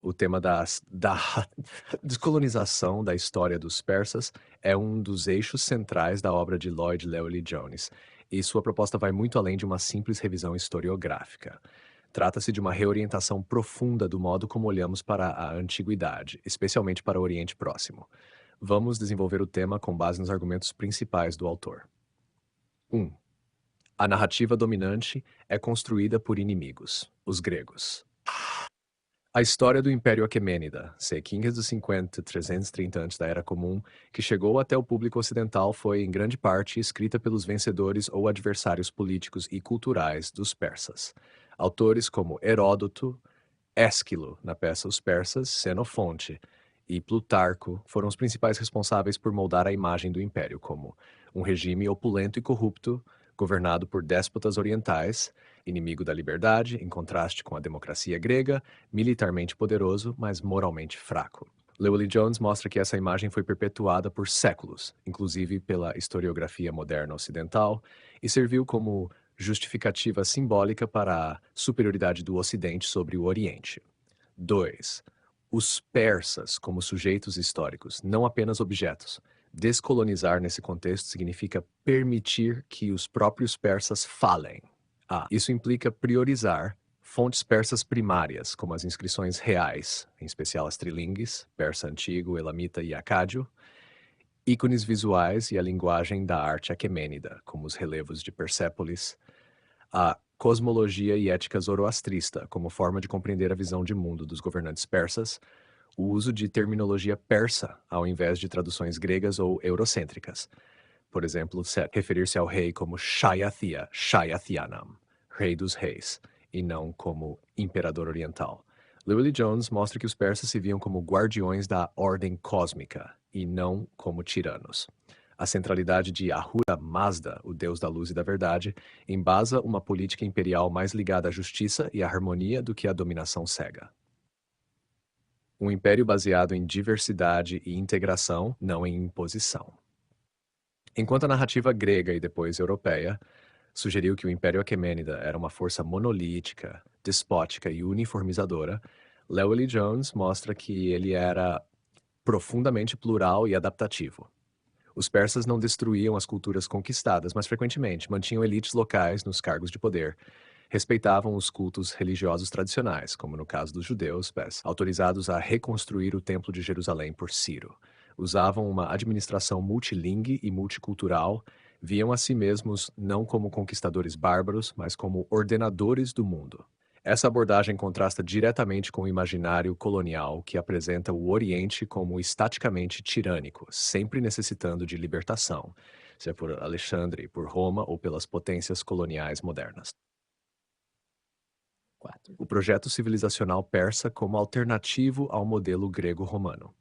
O tema da descolonização da história dos persas é um dos eixos centrais da obra de Lloyd Llewellyn Jones, e sua proposta vai muito além de uma simples revisão historiográfica. Trata-se de uma reorientação profunda do modo como olhamos para a antiguidade, especialmente para o Oriente Próximo. Vamos desenvolver o tema com base nos argumentos principais do autor. 1. A narrativa dominante é construída por inimigos, os gregos. A história do Império Aquemênida, c. 550-330 antes da Era Comum, que chegou até o público ocidental, foi em grande parte escrita pelos vencedores ou adversários políticos e culturais dos persas. Autores como Heródoto, Ésquilo, na peça Os Persas, Xenofonte, e Plutarco foram os principais responsáveis por moldar a imagem do império como um regime opulento e corrupto, governado por déspotas orientais, inimigo da liberdade, em contraste com a democracia grega, militarmente poderoso, mas moralmente fraco. Llewellyn Jones mostra que essa imagem foi perpetuada por séculos, inclusive pela historiografia moderna ocidental, e serviu como justificativa simbólica para a superioridade do Ocidente sobre o Oriente. 2. Os persas como sujeitos históricos, não apenas objetos. Descolonizar nesse contexto significa permitir que os próprios persas falem. Isso implica priorizar fontes persas primárias, como as inscrições reais, em especial as trilingues, persa antigo, elamita e acádio, ícones visuais e a linguagem da arte aquemênida, como os relevos de Persépolis, a cosmologia e ética zoroastrista, como forma de compreender a visão de mundo dos governantes persas, o uso de terminologia persa ao invés de traduções gregas ou eurocêntricas. Por exemplo, referir-se ao rei como Shayathia, Shayathianam, rei dos reis, e não como imperador oriental. Llewellyn Jones mostra que os persas se viam como guardiões da ordem cósmica e não como tiranos. A centralidade de Ahura Mazda, o deus da luz e da verdade, embasa uma política imperial mais ligada à justiça e à harmonia do que à dominação cega. Um império baseado em diversidade e integração, não em imposição. Enquanto a narrativa grega e depois europeia sugeriu que o Império Aquemênida era uma força monolítica, despótica e uniformizadora, Llewellyn Jones mostra que ele era profundamente plural e adaptativo. Os persas não destruíam as culturas conquistadas, mas frequentemente mantinham elites locais nos cargos de poder. Respeitavam os cultos religiosos tradicionais, como no caso dos judeus, autorizados a reconstruir o Templo de Jerusalém por Ciro. Usavam uma administração multilingue e multicultural, viam a si mesmos não como conquistadores bárbaros, mas como ordenadores do mundo. Essa abordagem contrasta diretamente com o imaginário colonial que apresenta o Oriente como estaticamente tirânico, sempre necessitando de libertação, seja por Alexandre, por Roma ou pelas potências coloniais modernas. 4. O projeto civilizacional persa como alternativo ao modelo grego-romano.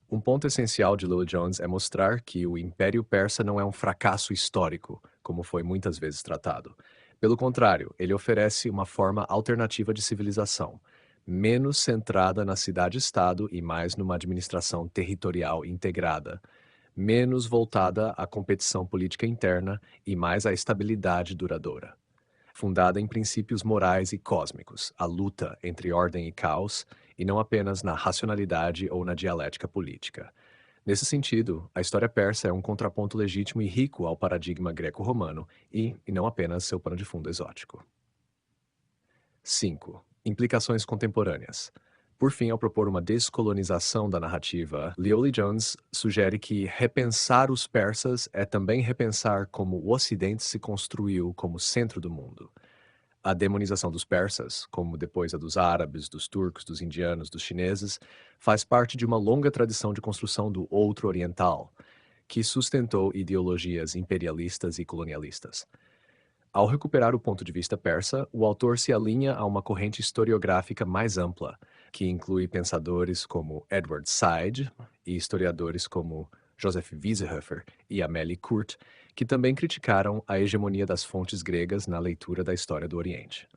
Um ponto essencial de Llewellyn Jones é mostrar que o Império Persa não é um fracasso histórico, como foi muitas vezes tratado. Pelo contrário, ele oferece uma forma alternativa de civilização, menos centrada na cidade-estado e mais numa administração territorial integrada, menos voltada à competição política interna e mais à estabilidade duradoura. Fundada em princípios morais e cósmicos, a luta entre ordem e caos, e não apenas na racionalidade ou na dialética política. Nesse sentido, a história persa é um contraponto legítimo e rico ao paradigma greco-romano e não apenas seu pano de fundo exótico. 5. Implicações contemporâneas. Por fim, ao propor uma descolonização da narrativa, Llewellyn Jones sugere que repensar os persas é também repensar como o Ocidente se construiu como centro do mundo. A demonização dos persas, como depois a dos árabes, dos turcos, dos indianos, dos chineses, faz parte de uma longa tradição de construção do outro oriental, que sustentou ideologias imperialistas e colonialistas. Ao recuperar o ponto de vista persa, o autor se alinha a uma corrente historiográfica mais ampla, que inclui pensadores como Edward Said e historiadores como Joseph Wieshofer e Amélie Court, que também criticaram a hegemonia das fontes gregas na leitura da história do Oriente.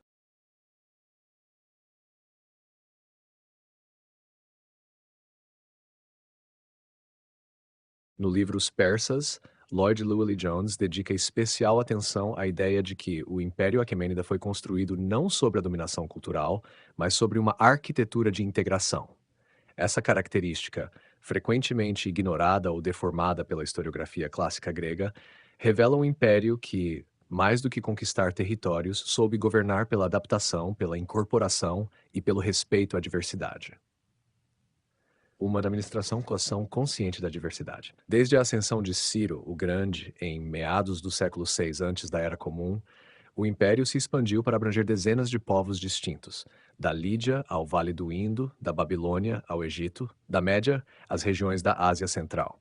No livro Os Persas, Lloyd Llewellyn-Jones dedica especial atenção à ideia de que o Império Aquemênida foi construído não sobre a dominação cultural, mas sobre uma arquitetura de integração. Essa característica, frequentemente ignorada ou deformada pela historiografia clássica grega, revela um império que, mais do que conquistar territórios, soube governar pela adaptação, pela incorporação e pelo respeito à diversidade. Uma administração com ação consciente da diversidade. Desde a ascensão de Ciro o Grande, em meados do século VI antes da Era Comum, o império se expandiu para abranger dezenas de povos distintos, da Lídia ao Vale do Indo, da Babilônia ao Egito, da Média às regiões da Ásia Central.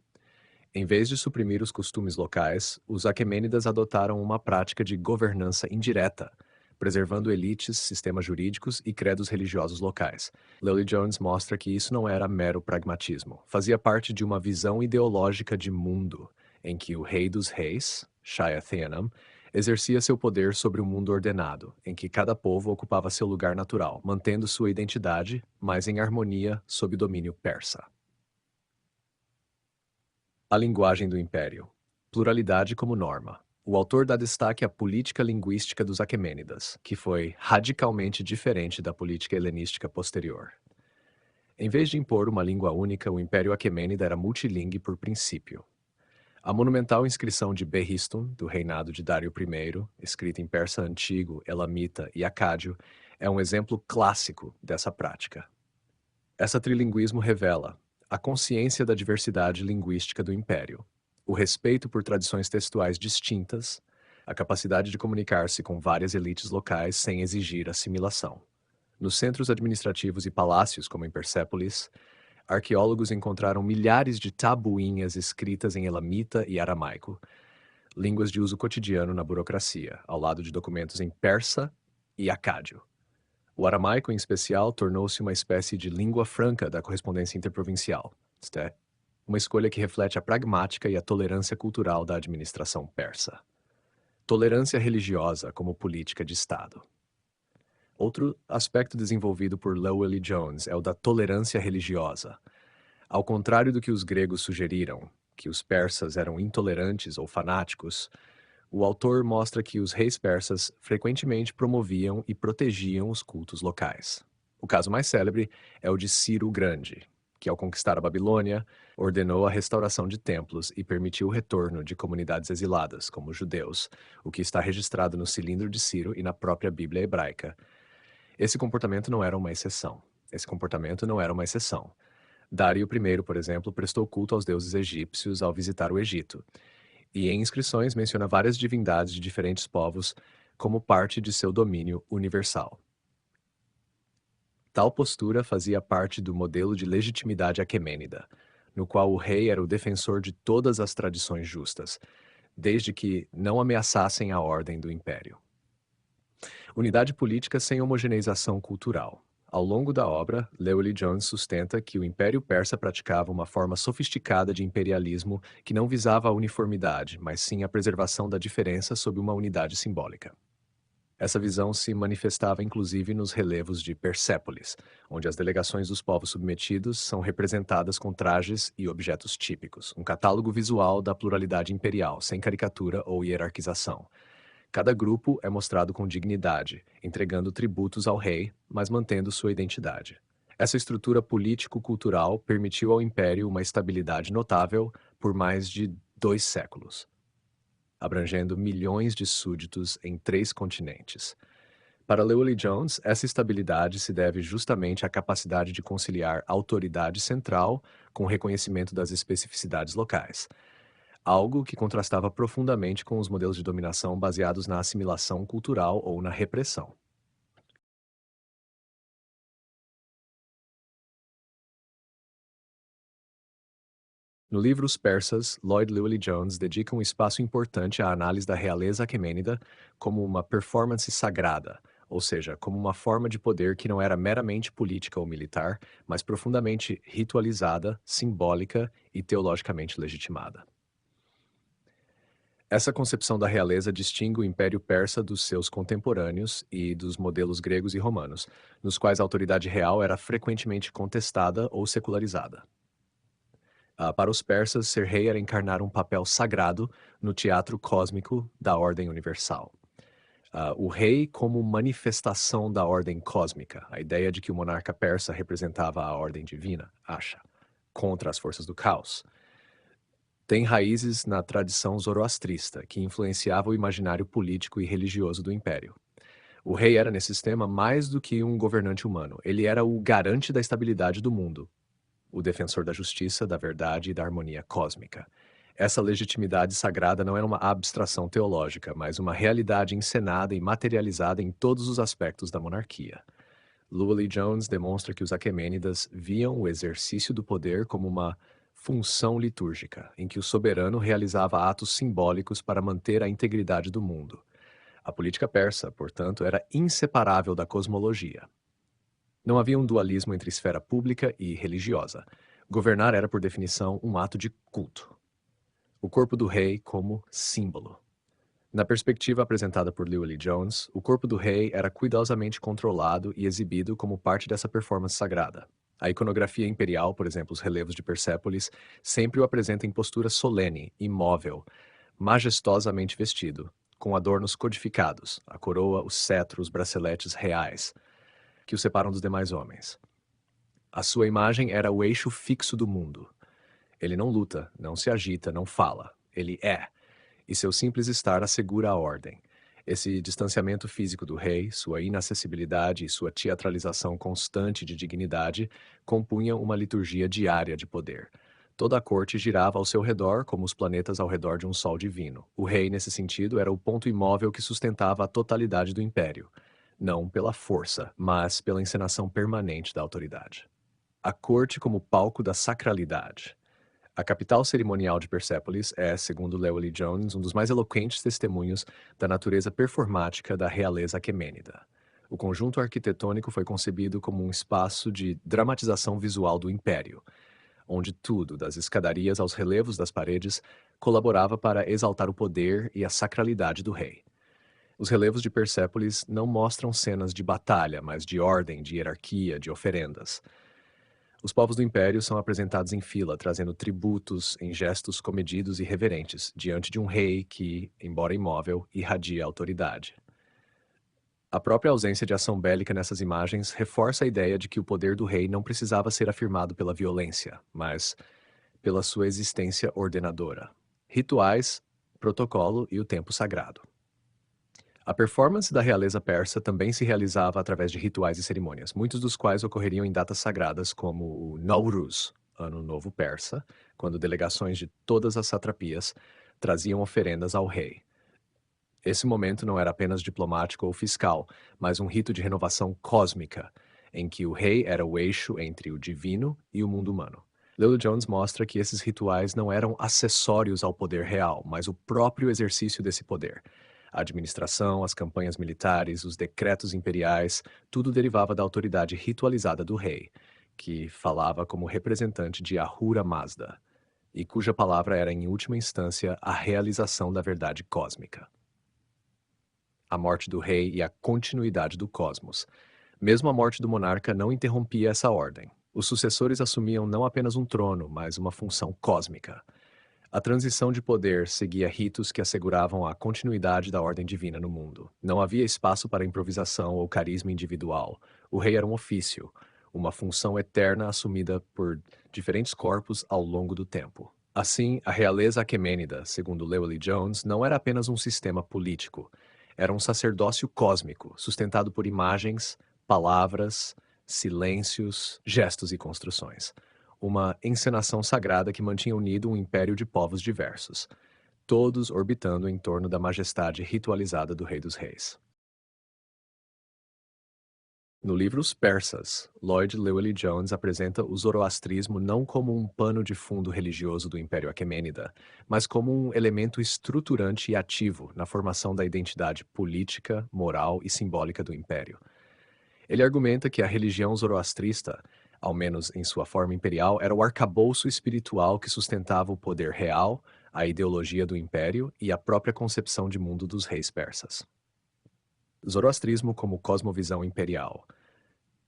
Em vez de suprimir os costumes locais, os aquemênidas adotaram uma prática de governança indireta, preservando elites, sistemas jurídicos e credos religiosos locais. Llewellyn-Jones mostra que isso não era mero pragmatismo, fazia parte de uma visão ideológica de mundo, em que o rei dos reis, Shai Theanum, exercia seu poder sobre o mundo ordenado, em que cada povo ocupava seu lugar natural, mantendo sua identidade, mas em harmonia sob domínio persa. A linguagem do império. Pluralidade como norma. O autor dá destaque à política linguística dos aquemênidas, que foi radicalmente diferente da política helenística posterior. Em vez de impor uma língua única, o Império Aquemênida era multilingue por princípio. A monumental inscrição de Behistun, do reinado de Dário I, escrita em persa antigo, elamita e acádio, é um exemplo clássico dessa prática. Essa trilinguismo revela a consciência da diversidade linguística do Império, o respeito por tradições textuais distintas, a capacidade de comunicar-se com várias elites locais sem exigir assimilação. Nos centros administrativos e palácios, como em Persépolis, arqueólogos encontraram milhares de tabuinhas escritas em elamita e aramaico, línguas de uso cotidiano na burocracia, ao lado de documentos em persa e acádio. O aramaico, em especial, tornou-se uma espécie de língua franca da correspondência interprovincial. Isto é, uma escolha que reflete a pragmática e a tolerância cultural da administração persa. Tolerância religiosa como política de Estado. Outro aspecto desenvolvido por Llewellyn-Jones é o da tolerância religiosa. Ao contrário do que os gregos sugeriram, que os persas eram intolerantes ou fanáticos, o autor mostra que os reis persas frequentemente promoviam e protegiam os cultos locais. O caso mais célebre é o de Ciro o Grande, que, ao conquistar a Babilônia, ordenou a restauração de templos e permitiu o retorno de comunidades exiladas, como os judeus, o que está registrado no Cilindro de Ciro e na própria Bíblia hebraica. Esse comportamento não era uma exceção. Dário I, por exemplo, prestou culto aos deuses egípcios ao visitar o Egito, e em inscrições menciona várias divindades de diferentes povos como parte de seu domínio universal. Tal postura fazia parte do modelo de legitimidade aquemênida, no qual o rei era o defensor de todas as tradições justas, desde que não ameaçassem a ordem do império. Unidade política sem homogeneização cultural. Ao longo da obra, Llewellyn-Jones sustenta que o Império Persa praticava uma forma sofisticada de imperialismo que não visava a uniformidade, mas sim a preservação da diferença sob uma unidade simbólica. Essa visão se manifestava inclusive nos relevos de Persépolis, onde as delegações dos povos submetidos são representadas com trajes e objetos típicos, um catálogo visual da pluralidade imperial, sem caricatura ou hierarquização. Cada grupo é mostrado com dignidade, entregando tributos ao rei, mas mantendo sua identidade. Essa estrutura político-cultural permitiu ao império uma estabilidade notável por mais de 2 séculos, abrangendo milhões de súditos em 3 continentes. Para Llewellyn-Jones, essa estabilidade se deve justamente à capacidade de conciliar autoridade central com o reconhecimento das especificidades locais, algo que contrastava profundamente com os modelos de dominação baseados na assimilação cultural ou na repressão. No livro Os Persas, Lloyd Llewellyn-Jones dedica um espaço importante à análise da realeza aquemênida como uma performance sagrada, ou seja, como uma forma de poder que não era meramente política ou militar, mas profundamente ritualizada, simbólica e teologicamente legitimada. Essa concepção da realeza distingue o Império Persa dos seus contemporâneos e dos modelos gregos e romanos, nos quais a autoridade real era frequentemente contestada ou secularizada. Para os persas, ser rei era encarnar um papel sagrado no teatro cósmico da ordem universal. O rei como manifestação da ordem cósmica, a ideia de que o monarca persa representava a ordem divina, acha, contra as forças do caos, tem raízes na tradição zoroastrista, que influenciava o imaginário político e religioso do império. O rei era, nesse sistema, mais do que um governante humano. Ele era o garante da estabilidade do mundo, o defensor da justiça, da verdade e da harmonia cósmica. Essa legitimidade sagrada não era uma abstração teológica, mas uma realidade encenada e materializada em todos os aspectos da monarquia. Llewellyn-Jones demonstra que os aquemênidas viam o exercício do poder como uma função litúrgica, em que o soberano realizava atos simbólicos para manter a integridade do mundo. A política persa, portanto, era inseparável da cosmologia. Não havia um dualismo entre esfera pública e religiosa. Governar era, por definição, um ato de culto. O corpo do rei como símbolo. Na perspectiva apresentada por Llewellyn-Jones, o corpo do rei era cuidadosamente controlado e exibido como parte dessa performance sagrada. A iconografia imperial, por exemplo, os relevos de Persépolis, sempre o apresenta em postura solene, imóvel, majestosamente vestido, com adornos codificados, a coroa, o cetro, os braceletes reais, que o separam dos demais homens. A sua imagem era o eixo fixo do mundo. Ele não luta, não se agita, não fala. Ele é, e seu simples estar assegura a ordem. Esse distanciamento físico do rei, sua inacessibilidade e sua teatralização constante de dignidade compunham uma liturgia diária de poder. Toda a corte girava ao seu redor, como os planetas ao redor de um sol divino. O rei, nesse sentido, era o ponto imóvel que sustentava a totalidade do império. Não pela força, mas pela encenação permanente da autoridade. A corte como palco da sacralidade. A capital cerimonial de Persépolis é, segundo Llewellyn-Jones, um dos mais eloquentes testemunhos da natureza performática da realeza aquemênida. O conjunto arquitetônico foi concebido como um espaço de dramatização visual do império, onde tudo, das escadarias aos relevos das paredes, colaborava para exaltar o poder e a sacralidade do rei. Os relevos de Persépolis não mostram cenas de batalha, mas de ordem, de hierarquia, de oferendas. Os povos do império são apresentados em fila, trazendo tributos em gestos comedidos e reverentes, diante de um rei que, embora imóvel, irradia autoridade. A própria ausência de ação bélica nessas imagens reforça a ideia de que o poder do rei não precisava ser afirmado pela violência, mas pela sua existência ordenadora. Rituais, protocolo e o tempo sagrado. A performance da realeza persa também se realizava através de rituais e cerimônias, muitos dos quais ocorreriam em datas sagradas como o Nowruz, Ano Novo Persa, quando delegações de todas as satrapias traziam oferendas ao rei. Esse momento não era apenas diplomático ou fiscal, mas um rito de renovação cósmica, em que o rei era o eixo entre o divino e o mundo humano. Llewellyn-Jones mostra que esses rituais não eram acessórios ao poder real, mas o próprio exercício desse poder. A administração, as campanhas militares, os decretos imperiais, tudo derivava da autoridade ritualizada do rei, que falava como representante de Ahura Mazda, e cuja palavra era, em última instância, a realização da verdade cósmica. A morte do rei e a continuidade do cosmos. Mesmo a morte do monarca não interrompia essa ordem. Os sucessores assumiam não apenas um trono, mas uma função cósmica. A transição de poder seguia ritos que asseguravam a continuidade da ordem divina no mundo. Não havia espaço para improvisação ou carisma individual. O rei era um ofício, uma função eterna assumida por diferentes corpos ao longo do tempo. Assim, a realeza aquemênida, segundo Llewellyn-Jones, não era apenas um sistema político. Era um sacerdócio cósmico, sustentado por imagens, palavras, silêncios, gestos e construções. Uma encenação sagrada que mantinha unido um império de povos diversos, todos orbitando em torno da majestade ritualizada do Rei dos Reis. No livro Os Persas, Lloyd Llewellyn-Jones apresenta o zoroastrismo não como um pano de fundo religioso do Império Aquemênida, mas como um elemento estruturante e ativo na formação da identidade política, moral e simbólica do Império. Ele argumenta que a religião zoroastrista, ao menos em sua forma imperial, era o arcabouço espiritual que sustentava o poder real, a ideologia do Império e a própria concepção de mundo dos reis persas. Zoroastrismo como cosmovisão imperial.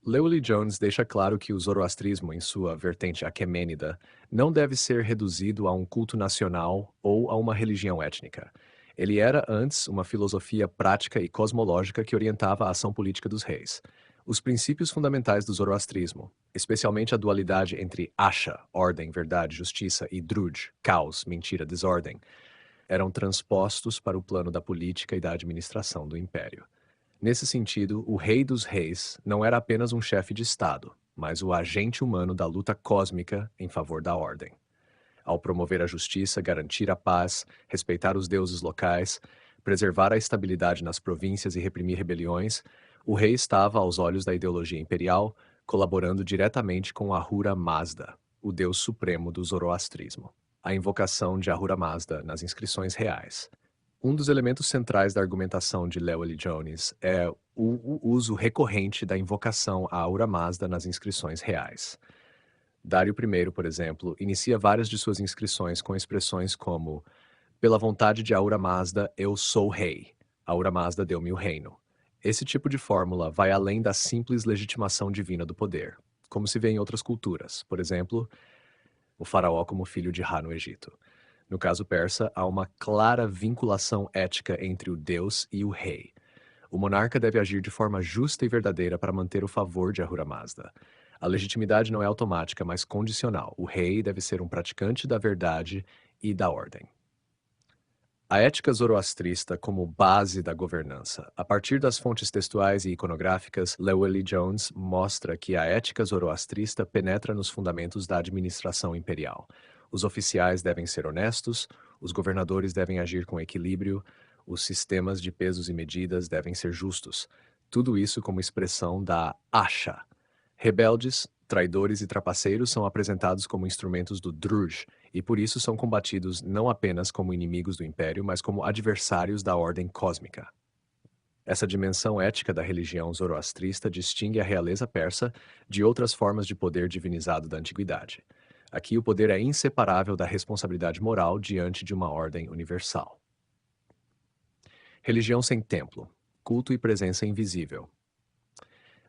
Llewellyn-Jones deixa claro que o zoroastrismo, em sua vertente aquemênida, não deve ser reduzido a um culto nacional ou a uma religião étnica. Ele era, antes, uma filosofia prática e cosmológica que orientava a ação política dos reis. Os princípios fundamentais do zoroastrismo, especialmente a dualidade entre Asha, ordem, verdade, justiça, e Druj, caos, mentira, desordem, eram transpostos para o plano da política e da administração do império. Nesse sentido, o Rei dos Reis não era apenas um chefe de Estado, mas o agente humano da luta cósmica em favor da ordem. Ao promover a justiça, garantir a paz, respeitar os deuses locais, preservar a estabilidade nas províncias e reprimir rebeliões, o rei estava, aos olhos da ideologia imperial, colaborando diretamente com Ahura Mazda, o deus supremo do zoroastrismo. A invocação de Ahura Mazda nas inscrições reais. Um dos elementos centrais da argumentação de Llewellyn-Jones é o uso recorrente da invocação a Ahura Mazda nas inscrições reais. Dário I, por exemplo, inicia várias de suas inscrições com expressões como "Pela vontade de Ahura Mazda, eu sou rei. Ahura Mazda deu-me o reino." Esse tipo de fórmula vai além da simples legitimação divina do poder, como se vê em outras culturas, por exemplo, o faraó como filho de Ra no Egito. No caso persa, há uma clara vinculação ética entre o deus e o rei. O monarca deve agir de forma justa e verdadeira para manter o favor de Ahura Mazda. A legitimidade não é automática, mas condicional. O rei deve ser um praticante da verdade e da ordem. A ética zoroastrista como base da governança. A partir das fontes textuais e iconográficas, Llewellyn-Jones mostra que a ética zoroastrista penetra nos fundamentos da administração imperial. Os oficiais devem ser honestos, os governadores devem agir com equilíbrio, os sistemas de pesos e medidas devem ser justos. Tudo isso como expressão da Asha. Rebeldes, traidores e trapaceiros são apresentados como instrumentos do Druj, e por isso são combatidos não apenas como inimigos do Império, mas como adversários da ordem cósmica. Essa dimensão ética da religião zoroastrista distingue a realeza persa de outras formas de poder divinizado da antiguidade. Aqui o poder é inseparável da responsabilidade moral diante de uma ordem universal. Religião sem templo, culto e presença invisível.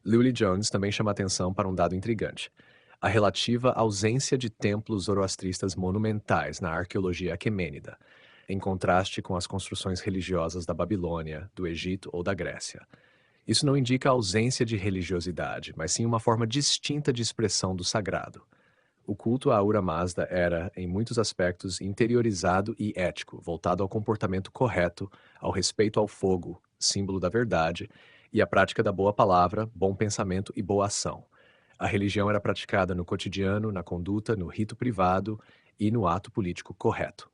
Llewellyn-Jones também chama atenção para um dado intrigante: a relativa ausência de templos zoroastristas monumentais na arqueologia aquemênida, em contraste com as construções religiosas da Babilônia, do Egito ou da Grécia. Isso não indica a ausência de religiosidade, mas sim uma forma distinta de expressão do sagrado. O culto a Ahura Mazda era, em muitos aspectos, interiorizado e ético, voltado ao comportamento correto, ao respeito ao fogo, símbolo da verdade, e à prática da boa palavra, bom pensamento e boa ação. A religião era praticada no cotidiano, na conduta, no rito privado e no ato político correto.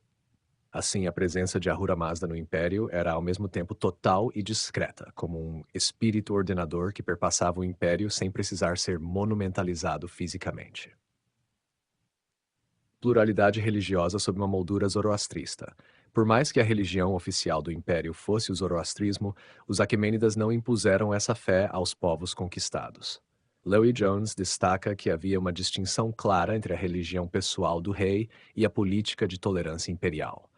Assim, a presença de Ahura Mazda no império era ao mesmo tempo total e discreta, como um espírito ordenador que perpassava o império sem precisar ser monumentalizado fisicamente. Pluralidade religiosa sob uma moldura zoroastrista. Por mais que a religião oficial do império fosse o zoroastrismo, os aquemênidas não impuseram essa fé aos povos conquistados. Llewellyn-Jones destaca que havia uma distinção clara entre a religião pessoal do rei e a política de tolerância imperial.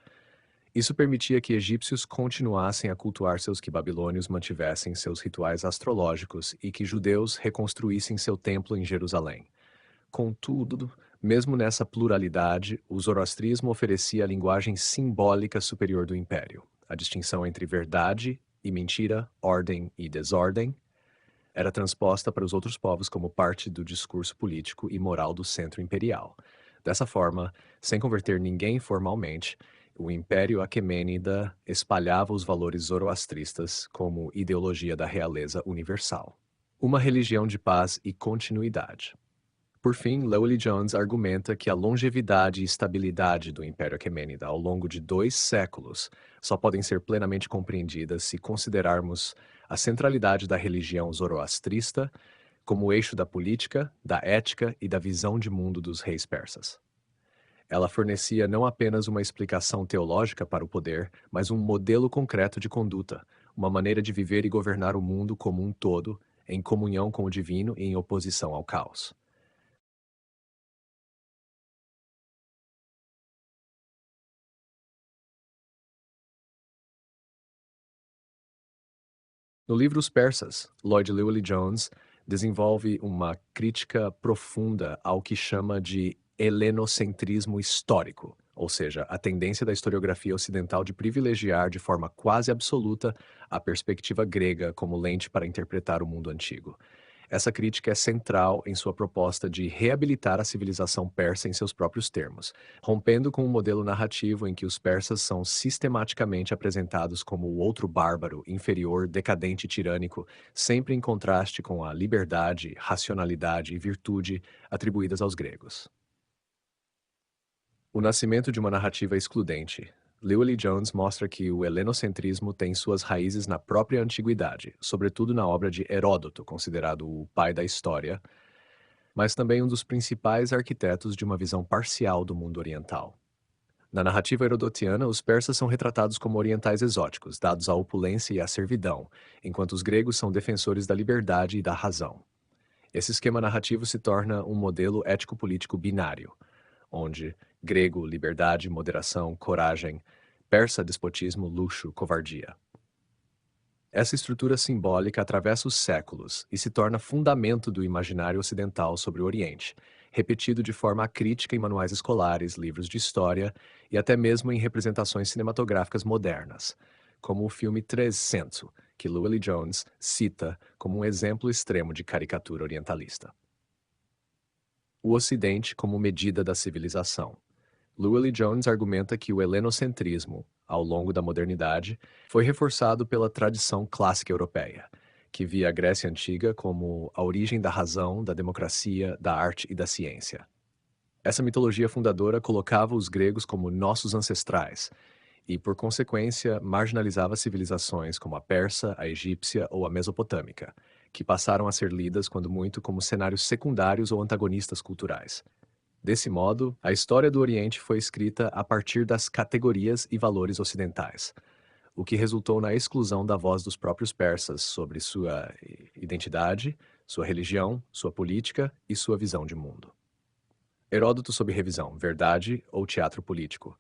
Isso permitia que egípcios continuassem a cultuar seus que babilônios mantivessem seus rituais astrológicos e que judeus reconstruíssem seu templo em Jerusalém. Contudo, mesmo nessa pluralidade, o zoroastrismo oferecia a linguagem simbólica superior do império. A distinção entre verdade e mentira, ordem e desordem, era transposta para os outros povos como parte do discurso político e moral do centro imperial. Dessa forma, sem converter ninguém formalmente, o Império Aquemênida espalhava os valores zoroastristas como ideologia da realeza universal. Uma religião de paz e continuidade. Por fim, Llewellyn-Jones argumenta que a longevidade e estabilidade do Império Aquemênida ao longo de 2 séculos só podem ser plenamente compreendidas se considerarmos a centralidade da religião zoroastrista como eixo da política, da ética e da visão de mundo dos reis persas. Ela fornecia não apenas uma explicação teológica para o poder, mas um modelo concreto de conduta, uma maneira de viver e governar o mundo como um todo, em comunhão com o divino e em oposição ao caos. No livro Os Persas, Lloyd Llewellyn-Jones desenvolve uma crítica profunda ao que chama de helenocentrismo histórico, ou seja, a tendência da historiografia ocidental de privilegiar de forma quase absoluta a perspectiva grega como lente para interpretar o mundo antigo. Essa crítica é central em sua proposta de reabilitar a civilização persa em seus próprios termos, rompendo com um modelo narrativo em que os persas são sistematicamente apresentados como o outro bárbaro, inferior, decadente e tirânico, sempre em contraste com a liberdade, racionalidade e virtude atribuídas aos gregos. O nascimento de uma narrativa excludente. Llewellyn-Jones mostra que o helenocentrismo tem suas raízes na própria antiguidade, sobretudo na obra de Heródoto, considerado o pai da história, mas também um dos principais arquitetos de uma visão parcial do mundo oriental. Na narrativa herodotiana, os persas são retratados como orientais exóticos, dados à opulência e à servidão, enquanto os gregos são defensores da liberdade e da razão. Esse esquema narrativo se torna um modelo ético-político binário, onde grego, liberdade, moderação, coragem, persa, despotismo, luxo, covardia. Essa estrutura simbólica atravessa os séculos e se torna fundamento do imaginário ocidental sobre o Oriente, repetido de forma acrítica em manuais escolares, livros de história e até mesmo em representações cinematográficas modernas, como o filme 300, que Llewellyn-Jones cita como um exemplo extremo de caricatura orientalista. O Ocidente como medida da civilização. Llewellyn-Jones argumenta que o helenocentrismo, ao longo da modernidade, foi reforçado pela tradição clássica europeia, que via a Grécia Antiga como a origem da razão, da democracia, da arte e da ciência. Essa mitologia fundadora colocava os gregos como nossos ancestrais e, por consequência, marginalizava civilizações como a persa, a egípcia ou a mesopotâmica, que passaram a ser lidas quando muito como cenários secundários ou antagonistas culturais. Desse modo, a história do Oriente foi escrita a partir das categorias e valores ocidentais, o que resultou na exclusão da voz dos próprios persas sobre sua identidade, sua religião, sua política e sua visão de mundo. Heródoto sob revisão, verdade ou teatro político.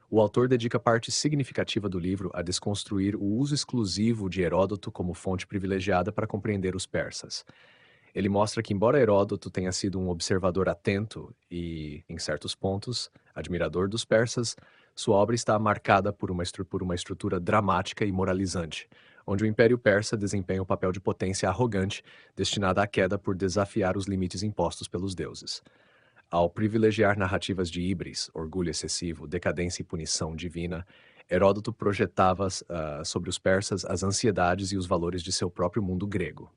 O autor dedica parte significativa do livro a desconstruir o uso exclusivo de Heródoto como fonte privilegiada para compreender os persas. Ele mostra que, embora Heródoto tenha sido um observador atento e, em certos pontos, admirador dos persas, sua obra está marcada por uma estrutura dramática e moralizante, onde o Império Persa desempenha o papel de potência arrogante, destinada à queda por desafiar os limites impostos pelos deuses. Ao privilegiar narrativas de híbris, orgulho excessivo, decadência e punição divina, Heródoto projetava sobre os persas as ansiedades e os valores de seu próprio mundo grego.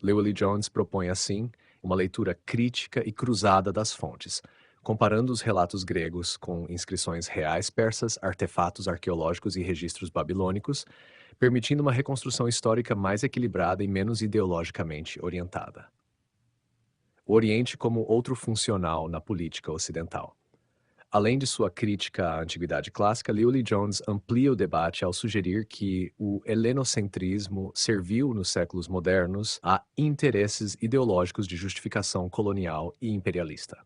Llewellyn-Jones propõe, assim, uma leitura crítica e cruzada das fontes, comparando os relatos gregos com inscrições reais persas, artefatos arqueológicos e registros babilônicos, permitindo uma reconstrução histórica mais equilibrada e menos ideologicamente orientada. O Oriente como outro funcional na política ocidental. Além de sua crítica à antiguidade clássica, Llewellyn-Jones amplia o debate ao sugerir que o helenocentrismo serviu nos séculos modernos a interesses ideológicos de justificação colonial e imperialista.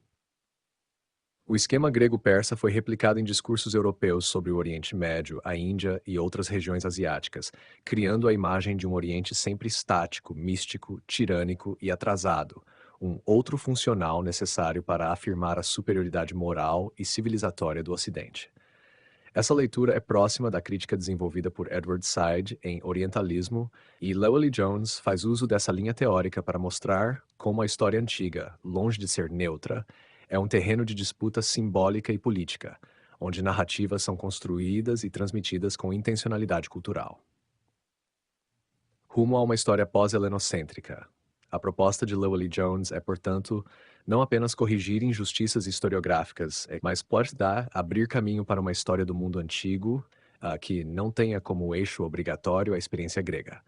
O esquema grego-persa foi replicado em discursos europeus sobre o Oriente Médio, a Índia e outras regiões asiáticas, criando a imagem de um Oriente sempre estático, místico, tirânico e atrasado, um outro funcional necessário para afirmar a superioridade moral e civilizatória do Ocidente. Essa leitura é próxima da crítica desenvolvida por Edward Said em Orientalismo, e Llewellyn-Jones faz uso dessa linha teórica para mostrar como a história antiga, longe de ser neutra, é um terreno de disputa simbólica e política, onde narrativas são construídas e transmitidas com intencionalidade cultural. Rumo a uma história pós-helenocêntrica. A proposta de Llewellyn-Jones é, portanto, não apenas corrigir injustiças historiográficas, mas pode abrir caminho para uma história do mundo antigo que não tenha como eixo obrigatório a experiência grega.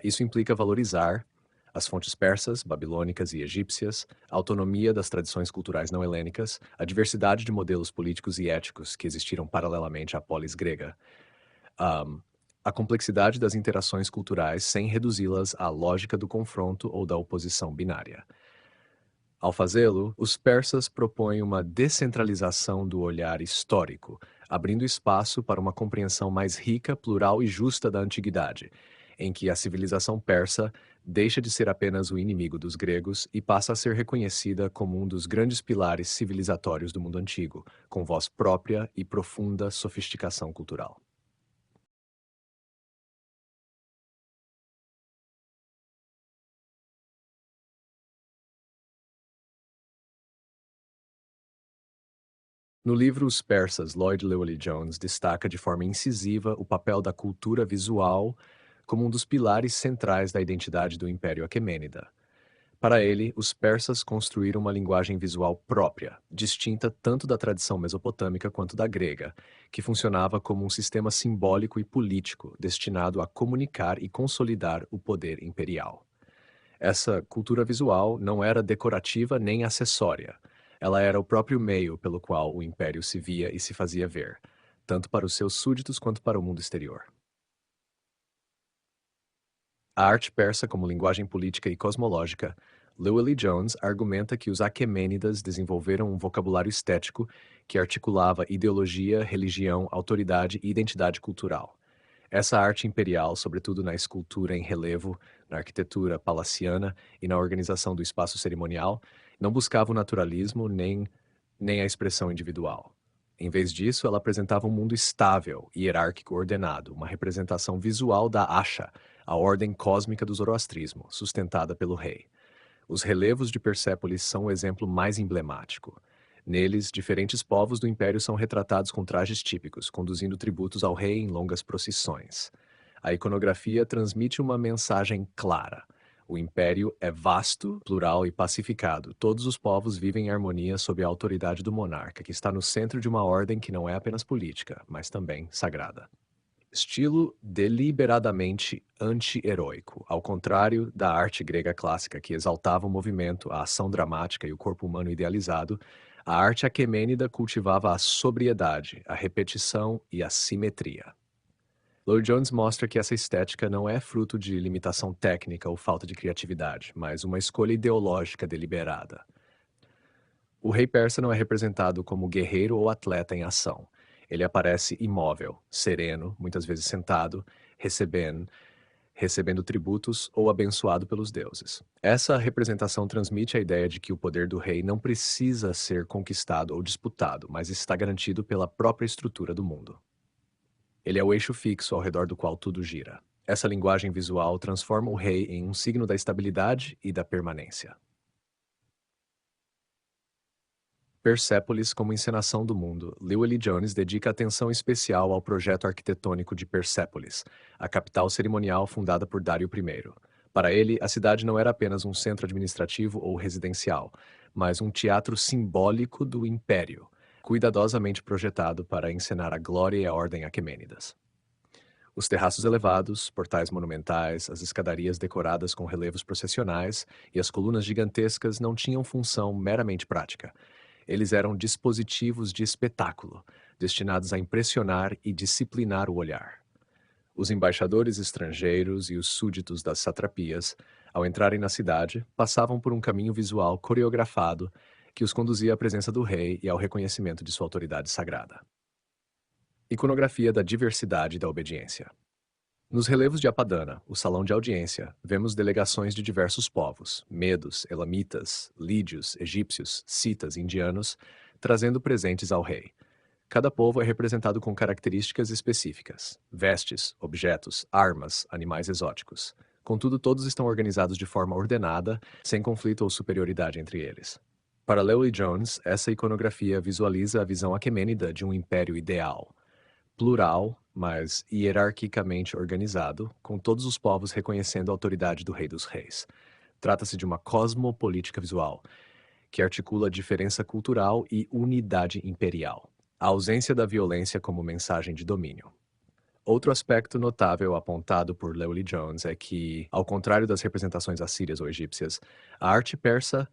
Isso implica valorizar as fontes persas, babilônicas e egípcias, a autonomia das tradições culturais não helênicas, a diversidade de modelos políticos e éticos que existiram paralelamente à polis grega, a complexidade das interações culturais sem reduzi-las à lógica do confronto ou da oposição binária. Ao fazê-lo, os persas propõem uma descentralização do olhar histórico, abrindo espaço para uma compreensão mais rica, plural e justa da antiguidade, em que a civilização persa deixa de ser apenas o inimigo dos gregos e passa a ser reconhecida como um dos grandes pilares civilizatórios do mundo antigo, com voz própria e profunda sofisticação cultural. No livro Os Persas, Lloyd Llewellyn Jones destaca de forma incisiva o papel da cultura visual como um dos pilares centrais da identidade do Império Aquemênida. Para ele, os persas construíram uma linguagem visual própria, distinta tanto da tradição mesopotâmica quanto da grega, que funcionava como um sistema simbólico e político destinado a comunicar e consolidar o poder imperial. Essa cultura visual não era decorativa nem acessória. Ela era o próprio meio pelo qual o império se via e se fazia ver, tanto para os seus súditos quanto para o mundo exterior. A arte persa como linguagem política e cosmológica, Llewellyn Jones argumenta que os Aquemênidas desenvolveram um vocabulário estético que articulava ideologia, religião, autoridade e identidade cultural. Essa arte imperial, sobretudo na escultura em relevo, na arquitetura palaciana e na organização do espaço cerimonial, não buscava o naturalismo nem a expressão individual. Em vez disso, ela apresentava um mundo estável, hierárquico ordenado, uma representação visual da Asha, a ordem cósmica do zoroastrismo, sustentada pelo rei. Os relevos de Persépolis são o exemplo mais emblemático. Neles, diferentes povos do império são retratados com trajes típicos, conduzindo tributos ao rei em longas procissões. A iconografia transmite uma mensagem clara. O império é vasto, plural e pacificado. Todos os povos vivem em harmonia sob a autoridade do monarca, que está no centro de uma ordem que não é apenas política, mas também sagrada. Estilo deliberadamente anti-heróico, ao contrário da arte grega clássica, que exaltava o movimento, a ação dramática e o corpo humano idealizado, a arte aquemênida cultivava a sobriedade, a repetição e a simetria. Lloyd Jones mostra que essa estética não é fruto de limitação técnica ou falta de criatividade, mas uma escolha ideológica deliberada. O rei persa não é representado como guerreiro ou atleta em ação. Ele aparece imóvel, sereno, muitas vezes sentado, recebendo tributos ou abençoado pelos deuses. Essa representação transmite a ideia de que o poder do rei não precisa ser conquistado ou disputado, mas está garantido pela própria estrutura do mundo. Ele é o eixo fixo ao redor do qual tudo gira. Essa linguagem visual transforma o rei em um signo da estabilidade e da permanência. Persépolis como encenação do mundo, Llewellyn Jones dedica atenção especial ao projeto arquitetônico de Persépolis, a capital cerimonial fundada por Dário I. Para ele, a cidade não era apenas um centro administrativo ou residencial, mas um teatro simbólico do império, cuidadosamente projetado para encenar a glória e a ordem aquemênidas. Os terraços elevados, portais monumentais, as escadarias decoradas com relevos processionais e as colunas gigantescas não tinham função meramente prática. Eles eram dispositivos de espetáculo, destinados a impressionar e disciplinar o olhar. Os embaixadores estrangeiros e os súditos das satrapias, ao entrarem na cidade, passavam por um caminho visual coreografado que os conduzia à presença do rei e ao reconhecimento de sua autoridade sagrada. Iconografia da diversidade e da obediência. Nos relevos de Apadana, o salão de audiência, vemos delegações de diversos povos, medos, elamitas, lídios, egípcios, citas, indianos, trazendo presentes ao rei. Cada povo é representado com características específicas, vestes, objetos, armas, animais exóticos. Contudo, todos estão organizados de forma ordenada, sem conflito ou superioridade entre eles. Para Llewellyn Jones, essa iconografia visualiza a visão aquemênida de um império ideal, plural, mas hierarquicamente organizado, com todos os povos reconhecendo a autoridade do Rei dos Reis. Trata-se de uma cosmopolítica visual, que articula diferença cultural e unidade imperial. A ausência da violência como mensagem de domínio. Outro aspecto notável apontado por Llewellyn Jones é que, ao contrário das representações assírias ou egípcias, a arte persa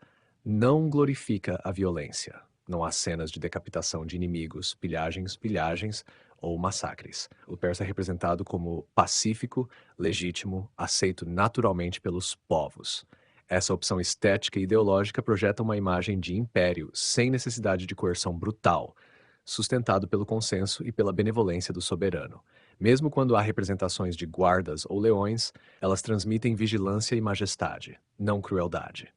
não glorifica a violência. Não há cenas de decapitação de inimigos, pilhagens ou massacres. O persa é representado como pacífico, legítimo, aceito naturalmente pelos povos. Essa opção estética e ideológica projeta uma imagem de império sem necessidade de coerção brutal, sustentado pelo consenso e pela benevolência do soberano, Mesmo quando há representações de guardas ou leões, elas transmitem vigilância e majestade, não crueldade.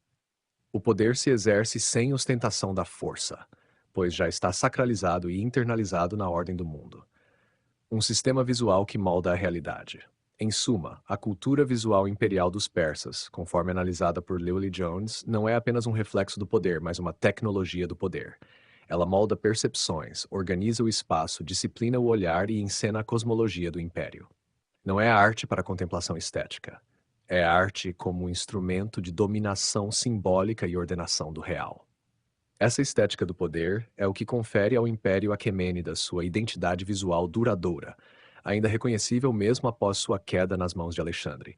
O poder se exerce sem ostentação da força, pois já está sacralizado e internalizado na ordem do mundo. Um sistema visual que molda a realidade. Em suma, a cultura visual imperial dos persas, conforme analisada por Llewellyn-Jones, não é apenas um reflexo do poder, mas uma tecnologia do poder. Ela molda percepções, organiza o espaço, disciplina o olhar e encena a cosmologia do império. Não é arte para contemplação estética. É arte como um instrumento de dominação simbólica e ordenação do real. Essa estética do poder é o que confere ao Império Aquemênida sua identidade visual duradoura, ainda reconhecível mesmo após sua queda nas mãos de Alexandre.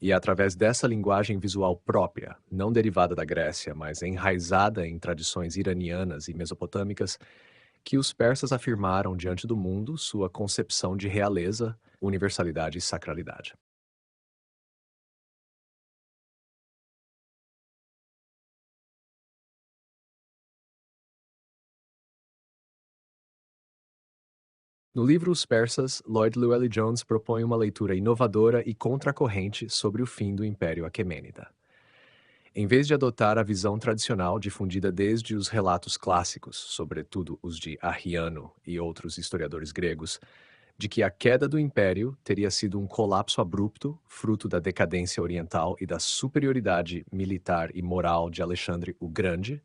E é através dessa linguagem visual própria, não derivada da Grécia, mas enraizada em tradições iranianas e mesopotâmicas, que os persas afirmaram diante do mundo sua concepção de realeza, universalidade e sacralidade. No livro Os Persas, Lloyd Llewellyn-Jones propõe uma leitura inovadora e contracorrente sobre o fim do Império Aquemênida. Em vez de adotar a visão tradicional difundida desde os relatos clássicos, sobretudo os de Arriano e outros historiadores gregos, de que a queda do império teria sido um colapso abrupto, fruto da decadência oriental e da superioridade militar e moral de Alexandre o Grande,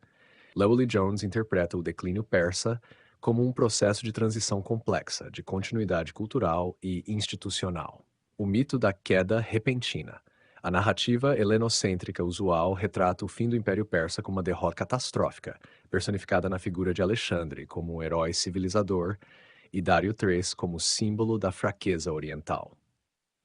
Llewellyn-Jones interpreta o declínio persa como um processo de transição complexa, de continuidade cultural e institucional. O mito da queda repentina. A narrativa helenocêntrica usual retrata o fim do Império Persa como uma derrota catastrófica, personificada na figura de Alexandre como um herói civilizador e Dário III como símbolo da fraqueza oriental.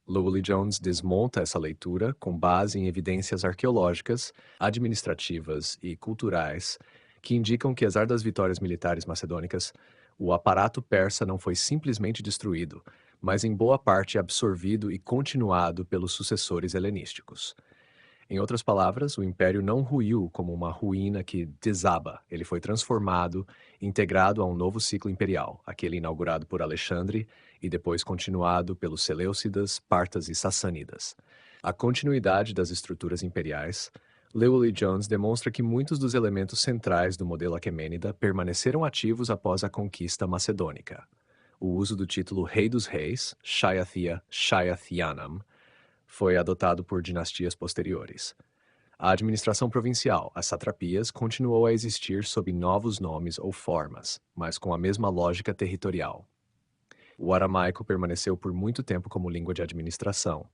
Llewellyn-Jones desmonta essa leitura com base em evidências arqueológicas, administrativas e culturais que indicam que, apesar das vitórias militares macedônicas, o aparato persa não foi simplesmente destruído, mas em boa parte absorvido e continuado pelos sucessores helenísticos. Em outras palavras, o império não ruiu como uma ruína que desaba, ele foi transformado, integrado a um novo ciclo imperial, aquele inaugurado por Alexandre e depois continuado pelos Seleucidas, Partas e Sassânidas. A continuidade das estruturas imperiais, Llewellyn-Jones demonstra que muitos dos elementos centrais do modelo aquemênida permaneceram ativos após a conquista macedônica. O uso do título Rei dos Reis, Shaythia Shayathianam, foi adotado por dinastias posteriores. A administração provincial, as satrapias, continuou a existir sob novos nomes ou formas, mas com a mesma lógica territorial. O aramaico permaneceu por muito tempo como língua de administração.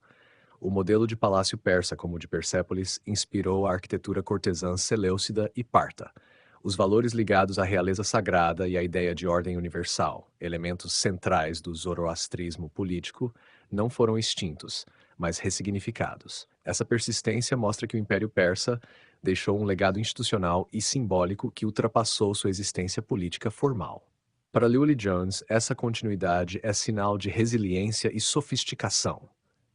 O modelo de palácio persa, como o de Persépolis, inspirou a arquitetura cortesã seleucida e parta. Os valores ligados à realeza sagrada e à ideia de ordem universal, elementos centrais do zoroastrismo político, não foram extintos, mas ressignificados. Essa persistência mostra que o Império Persa deixou um legado institucional e simbólico que ultrapassou sua existência política formal. Para Llewellyn-Jones, essa continuidade é sinal de resiliência e sofisticação,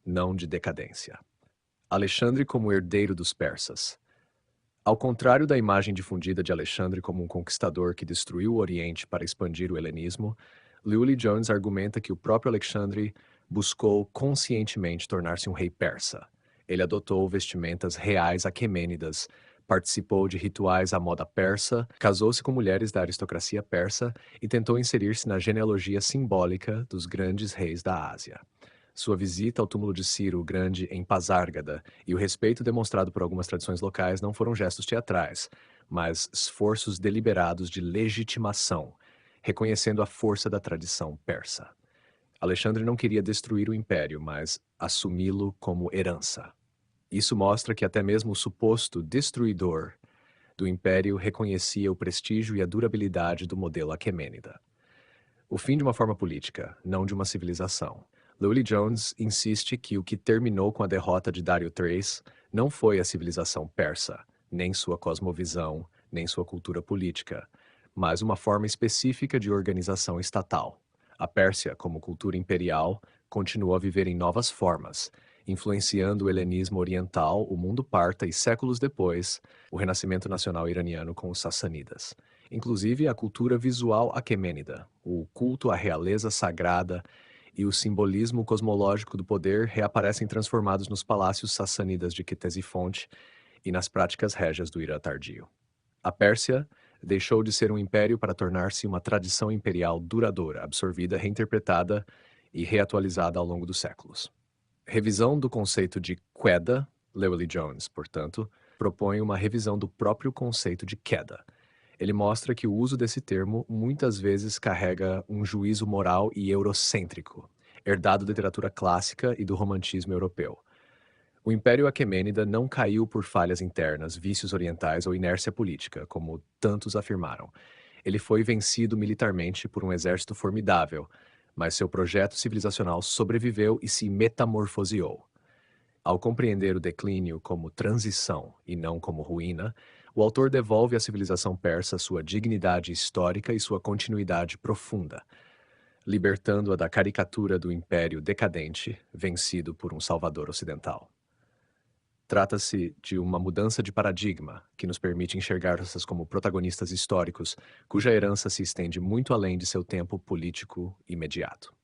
não de decadência. Alexandre como herdeiro dos persas. Ao contrário da imagem difundida de Alexandre como um conquistador que destruiu o Oriente para expandir o helenismo, Llewellyn-Jones argumenta que o próprio Alexandre buscou conscientemente tornar-se um rei persa. Ele adotou vestimentas reais aquemênidas, participou de rituais à moda persa, casou-se com mulheres da aristocracia persa e tentou inserir-se na genealogia simbólica dos grandes reis da Ásia. Sua visita ao túmulo de Ciro o Grande em Pasárgada e o respeito demonstrado por algumas tradições locais não foram gestos teatrais, mas esforços deliberados de legitimação, reconhecendo a força da tradição persa. Alexandre não queria destruir o império, mas assumi-lo como herança. Isso mostra que até mesmo o suposto destruidor do império reconhecia o prestígio e a durabilidade do modelo aquemênida. O fim de uma forma política, não de uma civilização. Llewellyn-Jones insiste que o que terminou com a derrota de Dário III não foi a civilização persa, nem sua cosmovisão, nem sua cultura política, mas uma forma específica de organização estatal. A Pérsia, como cultura imperial, continuou a viver em novas formas, influenciando o helenismo oriental, o mundo parta e, séculos depois, o renascimento nacional iraniano com os sassânidas. Inclusive a cultura visual aquemênida, o culto à realeza sagrada e o simbolismo cosmológico do poder reaparecem transformados nos palácios sassânidas de Ctesifonte e nas práticas régias do Irã tardio. A Pérsia deixou de ser um império para tornar-se uma tradição imperial duradoura, absorvida, reinterpretada e reatualizada ao longo dos séculos. Revisão do conceito de queda, Llewellyn-Jones, portanto, propõe uma revisão do próprio conceito de queda. Ele mostra que o uso desse termo muitas vezes carrega um juízo moral e eurocêntrico, herdado da literatura clássica e do romantismo europeu. O Império Aquemênida não caiu por falhas internas, vícios orientais ou inércia política, como tantos afirmaram. Ele foi vencido militarmente por um exército formidável, mas seu projeto civilizacional sobreviveu e se metamorfoseou. Ao compreender o declínio como transição e não como ruína, o autor devolve à civilização persa sua dignidade histórica e sua continuidade profunda, libertando-a da caricatura do império decadente, vencido por um salvador ocidental. Trata-se de uma mudança de paradigma que nos permite enxergar essas como protagonistas históricos, cuja herança se estende muito além de seu tempo político imediato.